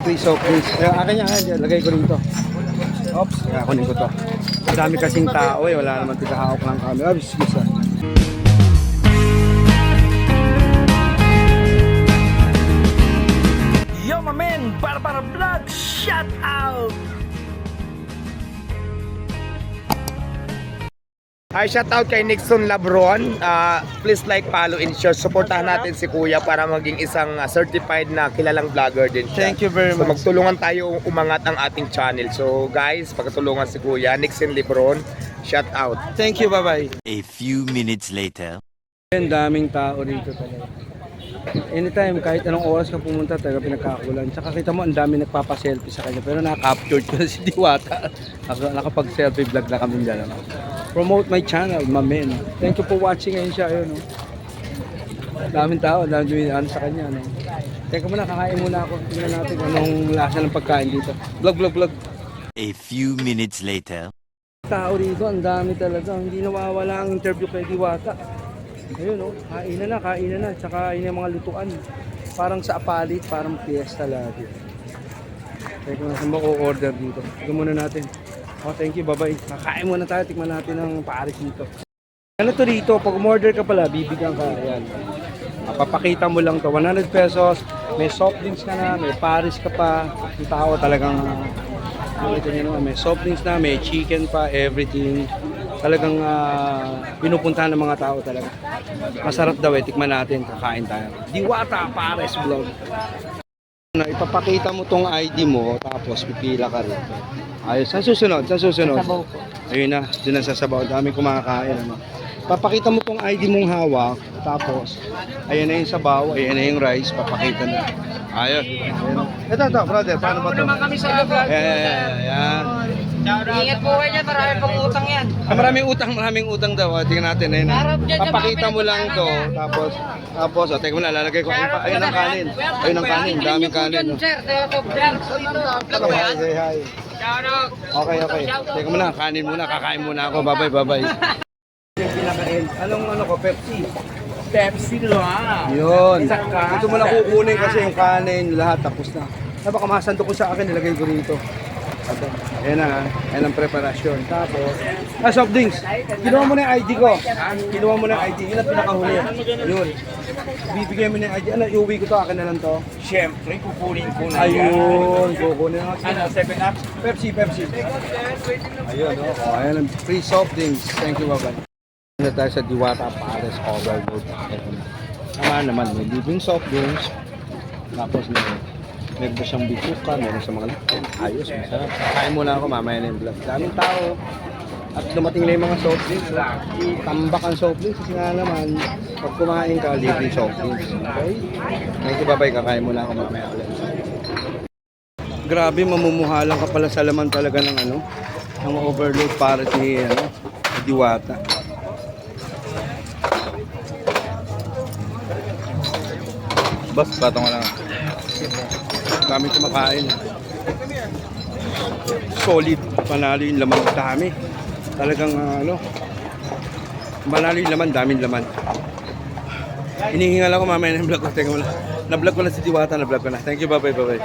free soft drinks. Akin yan, lagay ko rito. Oops, kunin ko to. Madami kasing tao eh, wala naman tigahawak ng camera. Oops, excuse. Yo, my man! Para vlog! Shout out! Hi, shout out kay Nixon Labron. Please like, follow, and share. Supportahan natin si Kuya para maging isang certified na kilalang vlogger din siya. Thank you very So much. magtulungan tayo umangat ang ating channel. So guys, pagtulungan si Kuya Nixon Labron. Shout out. Thank you, bye-bye. A few minutes later. Ang daming tao dito talaga. Anytime, kahit anong oras ka pumunta, talaga pinagkakulan. Tsaka kita mo, ang dami nagpapaselfie sa kanya. Pero naka-captured ko na si Diwata. Nakapag-selfie vlog na kami dyan. Promote my channel, my man. Thank you for watching. Ayun siya, ayun. Daming tao, daming ano sa kanya. No? Teka muna, kakain muna ako. Tingnan natin anong lasa ng pagkain dito. Vlog. A few minutes later. Tao dito, ang dami talaga. Hindi nawawala ang interview kay Diwata. Ayun kain na. Tsaka yun yung mga lutuan. Parang sa apalit, parang fiesta lagi. Teka na, saan ba ko-order dito? Ito muna natin. Thank you, bye-bye. Kakain muna tayo, tikman natin ang Paris dito. Ano to dito, pag umorder ka pala, bibigyan ka. Ayan. Papakita mo lang to, 100 pesos. May soft drinks ka na, may Paris ka pa. Yung tao talagang, nakita nyo naman, may soft drinks na, may chicken pa, everything. Talagang pinupuntahan ng mga tao talaga. Masarap daw tikman natin, kakain tayo. Diwata Pares Vlog. Ipapakita mo tong ID mo, tapos pipila ka rin. Ayos, saan susunod? Sabaw po. Ayun na, doon na sa sabaw. Dami kumakain. Papakita mo tong ID mong hawak, tapos ayan na yung sabaw, ayan na yung rice, papakita na. Ayos. Ito, brother, paano ba ito? Naman kami sa vlog. Ayan. Ingat po kayo dyan, marami pang utang yan. Maraming utang daw. Tingnan natin. Ayun. Papakita mo lang to, tapos, teka mo na, lalagay ko. Ayun ang kanin. Ayun ang kanin, daming kanin. Sir, top vlog. Vlog ba yan? Hi. Okay. Teka mo na, kanin muna, kakain muna ako. Bye-bye. Yung pinakain. Anong ko, Pepsi? Pepsi lang! Yun. Ito mo na kukunin kasi yung kanin, lahat tapos na. Baka masando ko sa akin, nilagay ko rito. Ayan na, ayan ang preparasyon. Tapos, soft drinks. Kinuha mo na yung ID ko. Kinuha mo na yung ID. Yun ang pinakahuli. Yun. Bibigay mo na yung ID. Ano, iuwi ko to, akin na lang to. Siyempre, kukunin ko na Ayun, kukunin na. Ano, 7-Up? Pepsi. Ayun, ayan ang free soft drinks. Thank you, bye-bye. Na tayo sa Diwata Pares Overload. Naman, may living soft drinks. Tapos meron siyang bituka, meron sa mga lakon. Ayos, masarap. Kain muna ako, mamaya na yung vlog. Daming tao. At dumating na yung mga soft drinks. Tambak ang soft drinks. Kasi nga naman, pag kumain ka, living soft drinks. Okay? Thank you, bye-bye. Kakain muna ako mamaya ulit. Grabe, mamumuhalang ka pala sa laman talaga ng ng overload para ni Diwata. Boss, patong ko lang. Dami kumakain. Solid. Panalo yung laman. Dami. Talagang panalo yung laman. Daming laman. Hinihingal ako mamaya ng vlog ko. Teka mo lang. Na-vlog ko na si Diwata. Thank you. Bye-bye.